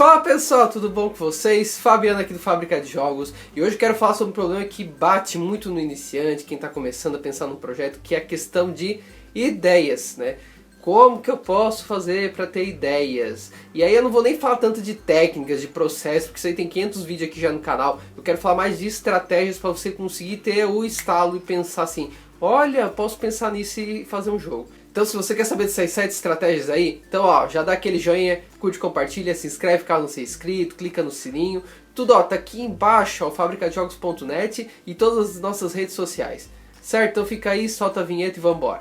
Fala pessoal, tudo bom com vocês? Fabiano aqui do Fábrica de Jogos e hoje eu quero falar sobre um problema que bate muito no iniciante, quem está começando a pensar num projeto, que é a questão de ideias, né? Como que eu posso fazer para ter ideias? E aí eu não vou nem falar tanto de técnicas, de processo, porque isso aí tem 500 vídeos aqui já no canal. Eu quero falar mais de estratégias para você conseguir ter o estalo e pensar assim, olha, posso pensar nisso e fazer um jogo. Então se você quer saber dessas 7 estratégias aí, então ó, já dá aquele joinha, curte, compartilha, se inscreve caso não seja inscrito, clica no sininho. Tudo ó, tá aqui embaixo, ó, fabricadejogos.net e todas as nossas redes sociais. Certo? Então fica aí, solta a vinheta e vambora.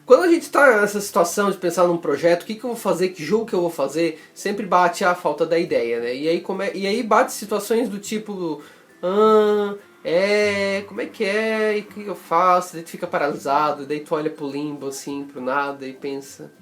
Quando a gente está nessa situação de pensar num projeto, o que eu vou fazer, que jogo que eu vou fazer, sempre bate a falta da ideia, né? E aí bate situações do tipo, como é que é, e o que eu faço? Daí tu fica paralisado, daí tu olha pro limbo assim, pro nada e pensa,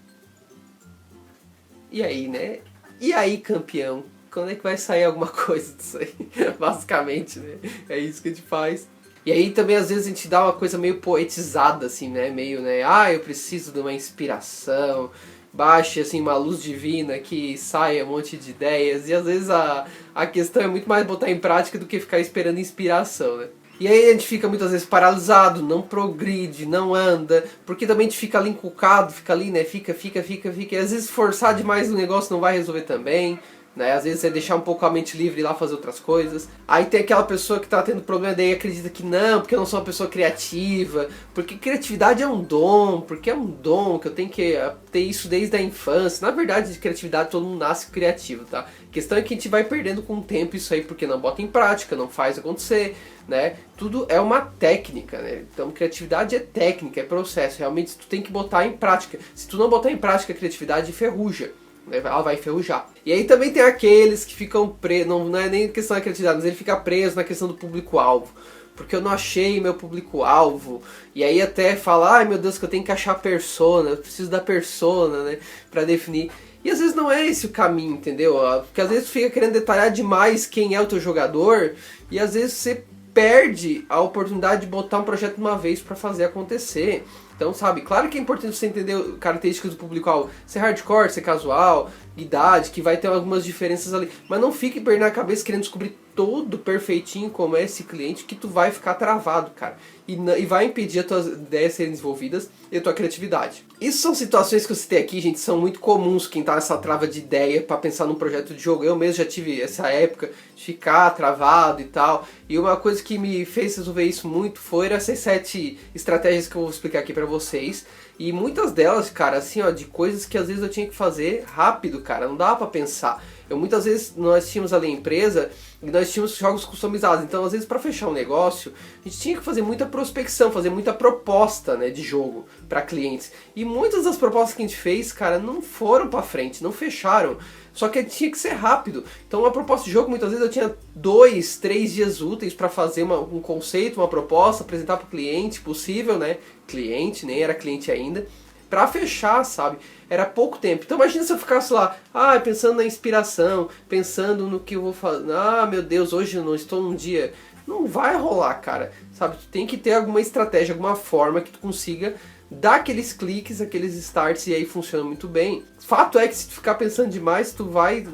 e aí, né? E aí, campeão? Quando é que vai sair alguma coisa disso aí? Basicamente, né? É isso que a gente faz. E aí também às vezes a gente dá uma coisa meio poetizada assim, né? Meio, né? Ah, eu preciso de uma inspiração. Baixe assim uma luz divina que saia um monte de ideias. E às vezes a questão é muito mais botar em prática do que ficar esperando inspiração, né? E aí a gente fica muitas vezes paralisado, não progride, não anda, porque também a gente fica ali encucado, fica ali, né? Fica. E às vezes forçar demais o negócio não vai resolver também. Né? Às vezes é deixar um pouco a mente livre e ir lá fazer outras coisas. Aí tem aquela pessoa que está tendo problema daí acredita que não, porque eu não sou uma pessoa criativa, porque criatividade é um dom, porque é um dom, que eu tenho que ter isso desde a infância. Na verdade, de criatividade todo mundo nasce criativo, tá? A questão é que a gente vai perdendo com o tempo isso aí, porque não bota em prática, não faz acontecer, né? Tudo é uma técnica, né? Então criatividade é técnica, é processo, realmente tu tem que botar em prática. Se tu não botar em prática a criatividade, ferruja. Ela vai enferrujar. E aí também tem aqueles que ficam presos, não é nem questão da criatividade, mas ele fica preso na questão do público-alvo. Porque eu não achei meu público-alvo. E aí até fala, ai meu Deus, que eu tenho que achar a persona, eu preciso da persona, né, pra definir. E às vezes não é esse o caminho, entendeu? Porque às vezes tu fica querendo detalhar demais quem é o teu jogador, e às vezes você perde a oportunidade de botar um projeto de uma vez pra fazer acontecer. Então, sabe, claro que é importante você entender características do público-alvo, ser hardcore, ser casual, idade, que vai ter algumas diferenças ali. Mas não fique perdendo a cabeça querendo descobrir todo perfeitinho como é esse cliente, que tu vai ficar travado, cara. E vai impedir as tuas ideias serem desenvolvidas e a tua criatividade. Isso são situações que eu citei aqui, gente, são muito comuns quem tá nessa trava de ideia pra pensar num projeto de jogo. Eu mesmo já tive essa época de ficar travado e tal. E uma coisa que me fez resolver isso muito foram essas 7 estratégias que eu vou explicar aqui pra vocês. E muitas delas, cara, assim, ó, de coisas que às vezes eu tinha que fazer rápido, cara, não dava pra pensar. Muitas vezes nós tínhamos ali a empresa e nós tínhamos jogos customizados, então às vezes para fechar um negócio a gente tinha que fazer muita prospecção, fazer muita proposta, né, de jogo para clientes. E muitas das propostas que a gente fez, cara, não foram para frente, não fecharam. Só que tinha que ser rápido. Então uma proposta de jogo, muitas vezes eu tinha 2, 3 dias úteis para fazer um conceito, uma proposta, apresentar para o cliente, possível, né? Cliente, nem era cliente ainda. Pra fechar, sabe? Era pouco tempo. Então imagina se eu ficasse lá, pensando na inspiração, pensando no que eu vou fazer. Ah, meu Deus, hoje eu não estou num dia. Não vai rolar, cara. Sabe? Tu tem que ter alguma estratégia, alguma forma que tu consiga dar aqueles cliques, aqueles starts, e aí funciona muito bem. Fato é que se tu ficar pensando demais, tu vai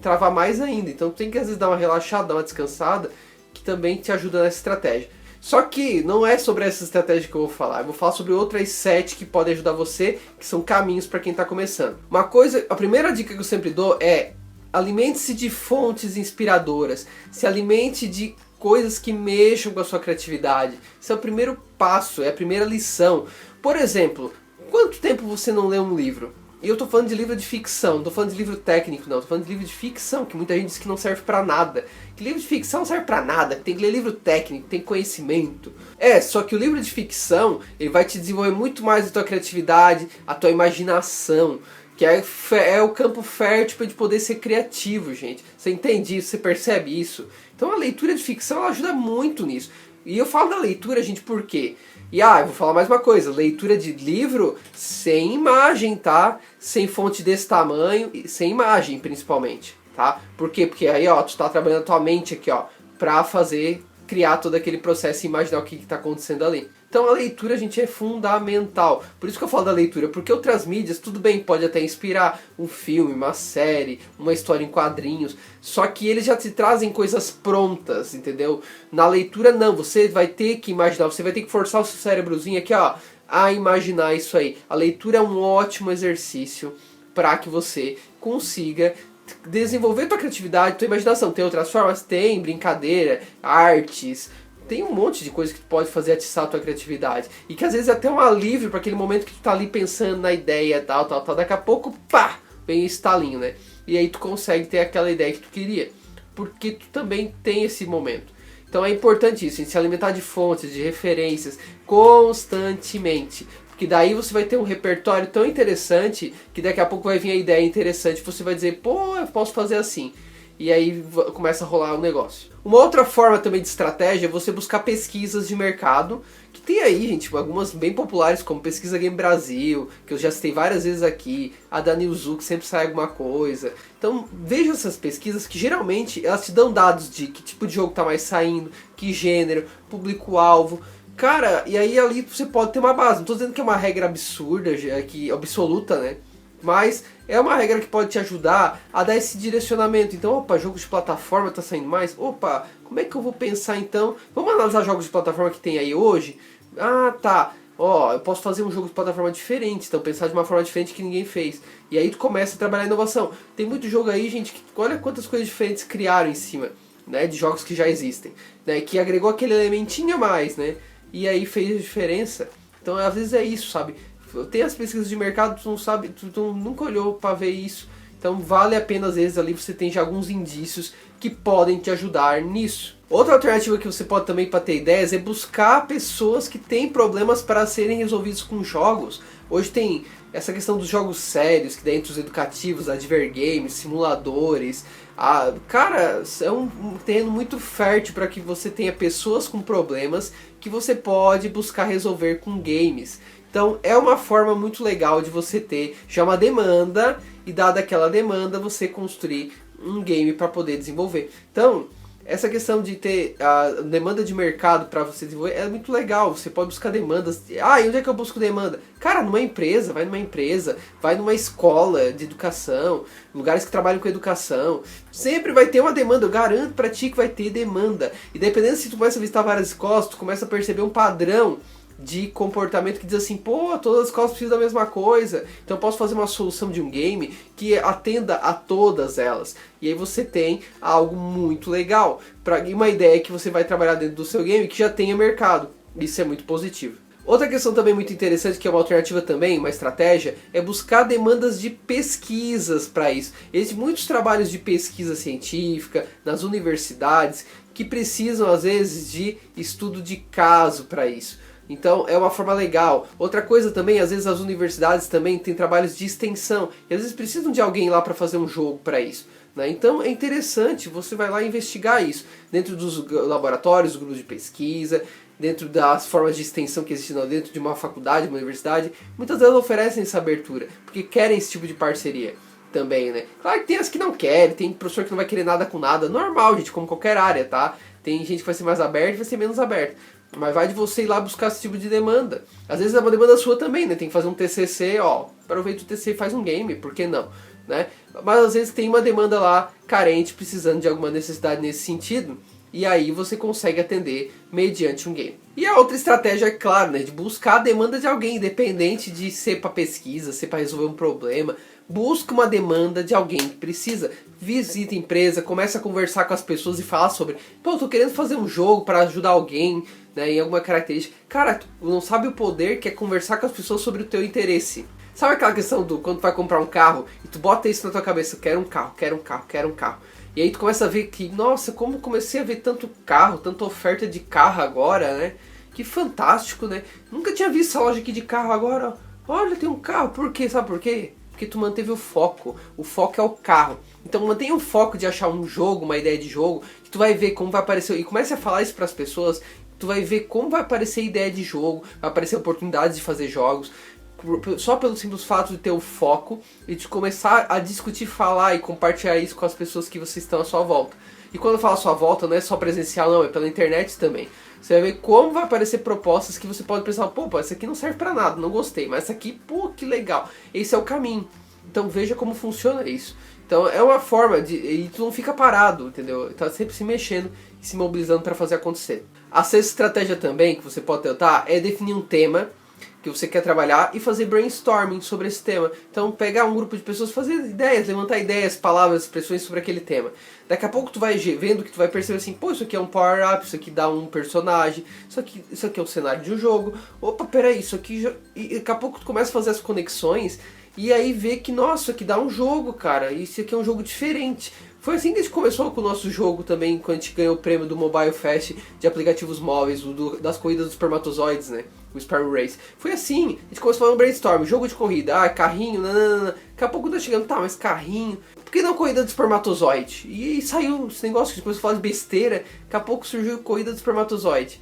travar mais ainda. Então tu tem que às vezes dar uma relaxada, dar uma descansada, que também te ajuda nessa estratégia. Só que não é sobre essa estratégia que eu vou falar, eu vou falar sobre outras 7 que podem ajudar você, que são caminhos para quem está começando. Uma coisa, a primeira dica que eu sempre dou é: alimente-se de fontes inspiradoras, se alimente de coisas que mexam com a sua criatividade. Esse é o primeiro passo, é a primeira lição. Por exemplo, quanto tempo você não lê um livro? E eu tô falando de livro de ficção, não tô falando de livro técnico não, tô falando de livro de ficção, que muita gente diz que não serve pra nada. Que livro de ficção não serve pra nada, tem que ler livro técnico, tem conhecimento. Só que o livro de ficção, ele vai te desenvolver muito mais a tua criatividade, a tua imaginação, que é o campo fértil de poder ser criativo, gente. Você entende isso? Você percebe isso? Então a leitura de ficção, ela ajuda muito nisso. E eu falo da leitura, gente, por quê? E eu vou falar mais uma coisa, leitura de livro sem imagem, tá? Sem fonte desse tamanho, e sem imagem principalmente, tá? Por quê? Porque aí, ó, tu tá trabalhando a tua mente aqui, ó, pra criar todo aquele processo e imaginar o que tá acontecendo ali. Então a leitura, gente, é fundamental. Por isso que eu falo da leitura, porque outras mídias, tudo bem, pode até inspirar um filme, uma série, uma história em quadrinhos, só que eles já te trazem coisas prontas, entendeu? Na leitura não, você vai ter que imaginar, você vai ter que forçar o seu cérebrozinho aqui, ó, a imaginar isso aí. A leitura é um ótimo exercício para que você consiga desenvolver tua criatividade, tua imaginação. Tem outras formas? Tem, brincadeira, artes, tem um monte de coisa que tu pode fazer atiçar a tua criatividade. E que às vezes é até um alívio para aquele momento que tu tá ali pensando na ideia, tal. Daqui a pouco, pá, vem o estalinho, né? E aí tu consegue ter aquela ideia que tu queria. Porque tu também tem esse momento. Então é importante isso, se alimentar de fontes, de referências, constantemente. Porque daí você vai ter um repertório tão interessante que daqui a pouco vai vir a ideia interessante. Você vai dizer, pô, eu posso fazer assim. E aí começa a rolar o negócio. Uma outra forma também de estratégia é você buscar pesquisas de mercado. Que tem aí, gente, algumas bem populares, como Pesquisa Game Brasil, que eu já citei várias vezes aqui. A da Newzoo, que sempre sai alguma coisa. Então veja essas pesquisas que geralmente elas te dão dados de que tipo de jogo tá mais saindo, que gênero, público-alvo. Cara, e aí ali você pode ter uma base. Não tô dizendo que é uma regra absurda, que absoluta, né? Mas é uma regra que pode te ajudar a dar esse direcionamento. Então, opa, jogos de plataforma tá saindo mais? Opa, como é que eu vou pensar então? Vamos analisar jogos de plataforma que tem aí hoje? Ah, tá. Ó, eu posso fazer um jogo de plataforma diferente, então pensar de uma forma diferente que ninguém fez. E aí tu começa a trabalhar a inovação. Tem muito jogo aí, gente, que olha quantas coisas diferentes criaram em cima, né, de jogos que já existem, né, que agregou aquele elementinho a mais, né, e aí fez a diferença. Então, às vezes é isso, sabe? Tem as pesquisas de mercado, tu não sabe, tu nunca olhou para ver isso. Então vale a pena, às vezes, ali você tem já alguns indícios que podem te ajudar nisso. Outra alternativa que você pode também para ter ideias é buscar pessoas que têm problemas para serem resolvidos com jogos. Hoje tem essa questão dos jogos sérios, que dentro dos educativos, advergames, simuladores. Cara, é um terreno muito fértil para que você tenha pessoas com problemas que você pode buscar resolver com games. Então é uma forma muito legal de você ter já uma demanda e dada aquela demanda você construir um game para poder desenvolver. Então essa questão de ter a demanda de mercado para você desenvolver é muito legal. Você pode buscar demandas. E onde é que eu busco demanda? Cara, numa empresa, vai numa escola de educação, lugares que trabalham com educação. Sempre vai ter uma demanda, eu garanto para ti que vai ter demanda. E dependendo se tu começa a visitar várias escolas, tu começa a perceber um padrão de comportamento que diz assim, pô, todas as escolas precisam da mesma coisa, então eu posso fazer uma solução de um game que atenda a todas elas. E aí você tem algo muito legal, uma ideia que você vai trabalhar dentro do seu game que já tenha mercado. Isso é muito positivo. Outra questão também muito interessante, que é uma alternativa também, uma estratégia, é buscar demandas de pesquisas para isso. Existem muitos trabalhos de pesquisa científica nas universidades que precisam às vezes de estudo de caso para isso. Então é uma forma legal. Outra coisa também, às vezes as universidades também têm trabalhos de extensão. E às vezes precisam de alguém lá para fazer um jogo para isso, né? Então é interessante, você vai lá investigar isso. Dentro dos laboratórios, dos grupos de pesquisa, dentro das formas de extensão que existem dentro de uma faculdade, uma universidade. Muitas delas oferecem essa abertura, porque querem esse tipo de parceria também, né? Claro que tem as que não querem, tem professor que não vai querer nada com nada. Normal, gente, como qualquer área, tá? Tem gente que vai ser mais aberta e vai ser menos aberta. Mas vai de você ir lá buscar esse tipo de demanda. Às vezes é uma demanda sua também, né? Tem que fazer um TCC, ó. Aproveita o TCC e faz um game, por que não? Né? Mas às vezes tem uma demanda lá carente, precisando de alguma necessidade nesse sentido. E aí você consegue atender mediante um game. E a outra estratégia, é claro, né? De buscar a demanda de alguém, independente de ser para pesquisa, ser para resolver um problema. Busca uma demanda de alguém que precisa. Visita a empresa, começa a conversar com as pessoas e falar sobre, pô, eu tô querendo fazer um jogo para ajudar alguém, né, em alguma característica. Cara, tu não sabe o poder que é conversar com as pessoas sobre o teu interesse. Sabe aquela questão do quando tu vai comprar um carro e tu bota isso na tua cabeça, quero um carro, quero um carro, quero um carro. E aí tu começa a ver que, nossa, como comecei a ver tanto carro, tanta oferta de carro agora, né? Que fantástico, né? Nunca tinha visto essa loja aqui de carro agora. Olha, tem um carro, por quê? Sabe por quê? Porque tu manteve o foco. O foco é o carro. Então mantenha o foco de achar um jogo, uma ideia de jogo, que tu vai ver como vai aparecer. E comece a falar isso para as pessoas, tu vai ver como vai aparecer ideia de jogo, vai aparecer oportunidades de fazer jogos. Só pelo simples fato de ter o foco e de começar a discutir, falar e compartilhar isso com as pessoas que vocês estão à sua volta. E quando eu falo à sua volta, não é só presencial não, é pela internet também. Você vai ver como vai aparecer propostas que você pode pensar, pô, essa aqui não serve pra nada, não gostei, mas essa aqui, pô, que legal. Esse é o caminho. Então veja como funciona isso. Então é uma forma de... E tu não fica parado, entendeu? Tá sempre se mexendo e se mobilizando para fazer acontecer. A sexta estratégia também que você pode tentar é definir um tema que você quer trabalhar e fazer brainstorming sobre esse tema. Então pegar um grupo de pessoas, fazer ideias, levantar ideias, palavras, expressões sobre aquele tema. Daqui a pouco tu vai vendo que tu vai perceber assim, pô, isso aqui é um power-up, isso aqui dá um personagem, isso aqui é um cenário de um jogo. Opa, peraí, isso aqui já... E daqui a pouco tu começa a fazer as conexões e aí vê que, nossa, isso aqui dá um jogo, cara, isso aqui é um jogo diferente. Foi assim que a gente começou com o nosso jogo também, quando a gente ganhou o prêmio do Mobile Fest de aplicativos móveis, das corridas dos espermatozoides, né? O Sparrow Race. Foi assim, a gente começou a fazer um brainstorm, jogo de corrida, carrinho, nananana. Daqui a pouco tá chegando, tá, mas carrinho, por que não corrida do espermatozoide? E saiu esse negócio, que a gente começou a falar de besteira, daqui a pouco surgiu corrida do espermatozoide.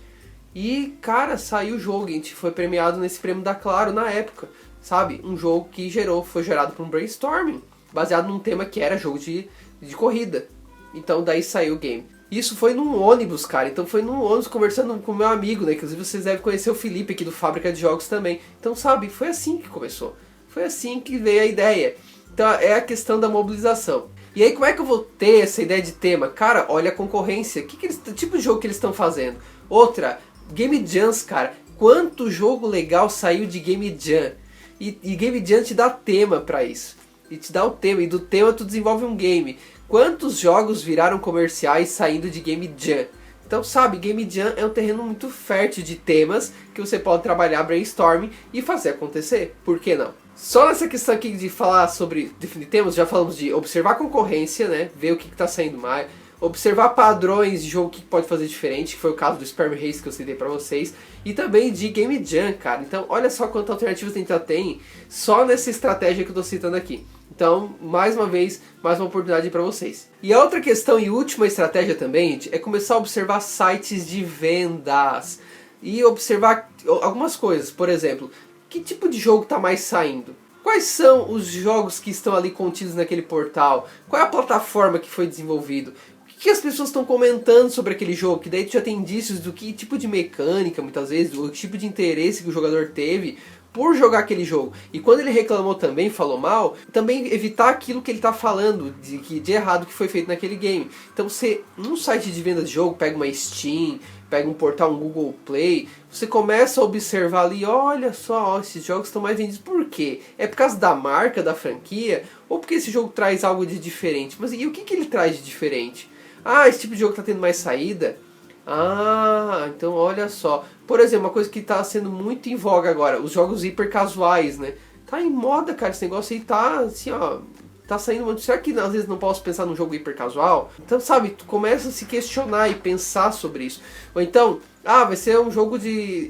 E, cara, saiu o jogo, a gente foi premiado nesse prêmio da Claro na época, sabe? Um jogo que foi gerado por um brainstorming, baseado num tema que era jogo de corrida. Então daí saiu o game. Isso foi num ônibus, cara. Então foi num ônibus conversando com meu amigo, né? Inclusive vocês devem conhecer o Felipe aqui do Fábrica de Jogos também. Então, sabe, foi assim que começou. Foi assim que veio a ideia. Então é a questão da mobilização. E aí como é que eu vou ter essa ideia de tema? Cara, olha a concorrência. Que tipo de jogo que eles estão fazendo? Outra, Game Jams, cara. Quanto jogo legal saiu de Game Jam? E Game Jam te dá tema pra isso. E te dá o tema, e do tema tu desenvolve um game. Quantos jogos viraram comerciais saindo de Game Jam? Então, sabe, Game Jam é um terreno muito fértil de temas que você pode trabalhar brainstorming e fazer acontecer. Por que não? Só nessa questão aqui de falar sobre definir temas, já falamos de observar a concorrência, né? Ver o que está saindo mais. Observar padrões de jogo que pode fazer diferente, que foi o caso do Sperm Race que eu citei pra vocês. E também de Game Jam, cara. Então, olha só quantas alternativas a gente já tem só nessa estratégia que eu tô citando aqui. Então, mais uma vez, mais uma oportunidade para vocês. E a outra questão e última estratégia também, gente, é começar a observar sites de vendas. E observar algumas coisas. Por exemplo, que tipo de jogo está mais saindo? Quais são os jogos que estão ali contidos naquele portal? Qual é a plataforma que foi desenvolvido? O que as pessoas estão comentando sobre aquele jogo? Que daí tu já tem indícios do que tipo de mecânica, muitas vezes, do tipo de interesse que o jogador teve por jogar aquele jogo. E quando ele reclamou também, falou mal, também evitar aquilo que ele está falando de errado que foi feito naquele game. Então você, num site de venda de jogo, pega uma Steam, pega um portal, um Google Play, você começa a observar ali, olha só, esses jogos estão mais vendidos. Por quê? É por causa da marca, da franquia? Ou porque esse jogo traz algo de diferente? Mas e o que ele traz de diferente? Ah, esse tipo de jogo está tendo mais saída? Ah, então olha só. Por exemplo, uma coisa que está sendo muito em voga agora, os jogos hiper casuais, né? Tá em moda, cara, esse negócio aí tá assim, ó, tá saindo muito. Será que às vezes não posso pensar num jogo hiper casual? Então, sabe, tu começa a se questionar e pensar sobre isso. Ou então, vai ser um jogo de...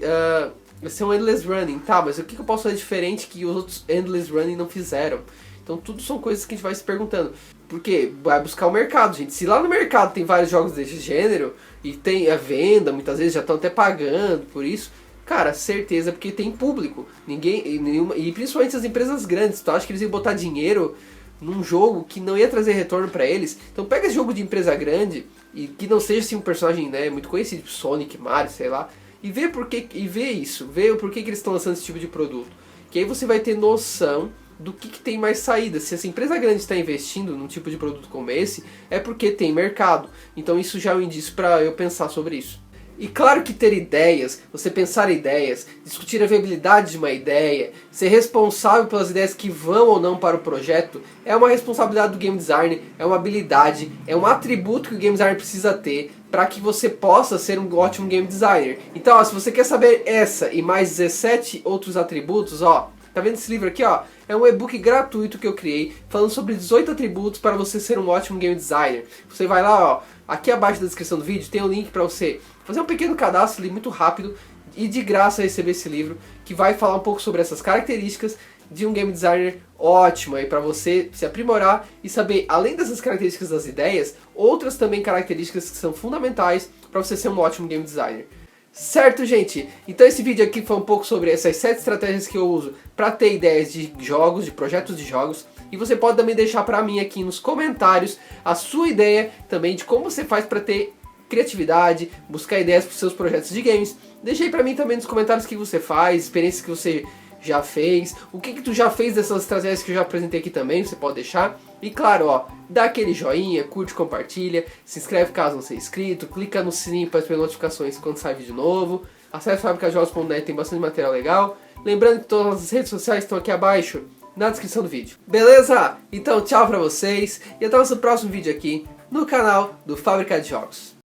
vai ser um Endless Running, tá, mas o que eu posso fazer diferente que os outros Endless Running não fizeram? Então tudo são coisas que a gente vai se perguntando. Porque vai buscar o mercado, gente. Se lá no mercado tem vários jogos desse gênero, e tem a venda, muitas vezes já estão até pagando por isso, cara, certeza, porque tem público. E principalmente as empresas grandes, tu acha que eles iam botar dinheiro num jogo que não ia trazer retorno pra eles? Então pega esse jogo de empresa grande, e que não seja assim um personagem, né, muito conhecido, tipo Sonic, Mario, sei lá, e vê por que, vê o porquê que eles estão lançando esse tipo de produto. Que aí você vai ter noção do que tem mais saída. Se essa empresa grande está investindo num tipo de produto como esse, é porque tem mercado. Então isso já é um indício para eu pensar sobre isso. E claro que ter ideias, você pensar ideias, discutir a viabilidade de uma ideia, ser responsável pelas ideias que vão ou não para o projeto, é uma responsabilidade do game designer, é uma habilidade, é um atributo que o game designer precisa ter para que você possa ser um ótimo game designer. Então, ó, se você quer saber essa e mais 17 outros atributos, ó, tá vendo esse livro aqui, ó? É um e-book gratuito que eu criei, falando sobre 18 atributos para você ser um ótimo game designer. Você vai lá, ó, aqui abaixo da descrição do vídeo tem um link para você fazer um pequeno cadastro ali muito rápido e de graça receber esse livro, que vai falar um pouco sobre essas características de um game designer ótimo aí para você se aprimorar e saber, além dessas características das ideias, outras também características que são fundamentais para você ser um ótimo game designer. Certo, gente? Então esse vídeo aqui foi um pouco sobre essas 7 estratégias que eu uso para ter ideias de jogos, de projetos de jogos. E você pode também deixar para mim aqui nos comentários a sua ideia também de como você faz para ter criatividade, buscar ideias para os seus projetos de games. Deixa aí para mim também nos comentários o que você faz, experiências que você já fez, o que tu já fez dessas estratégias que eu já apresentei aqui também, você pode deixar. E claro, ó, dá aquele joinha, curte, compartilha, se inscreve caso não seja inscrito, clica no sininho para receber notificações quando sai vídeo novo. Acesse fabricajogos.net, tem bastante material legal. Lembrando que todas as redes sociais estão aqui abaixo na descrição do vídeo. Beleza? Então tchau pra vocês e até o nosso próximo vídeo aqui no canal do Fábrica de Jogos.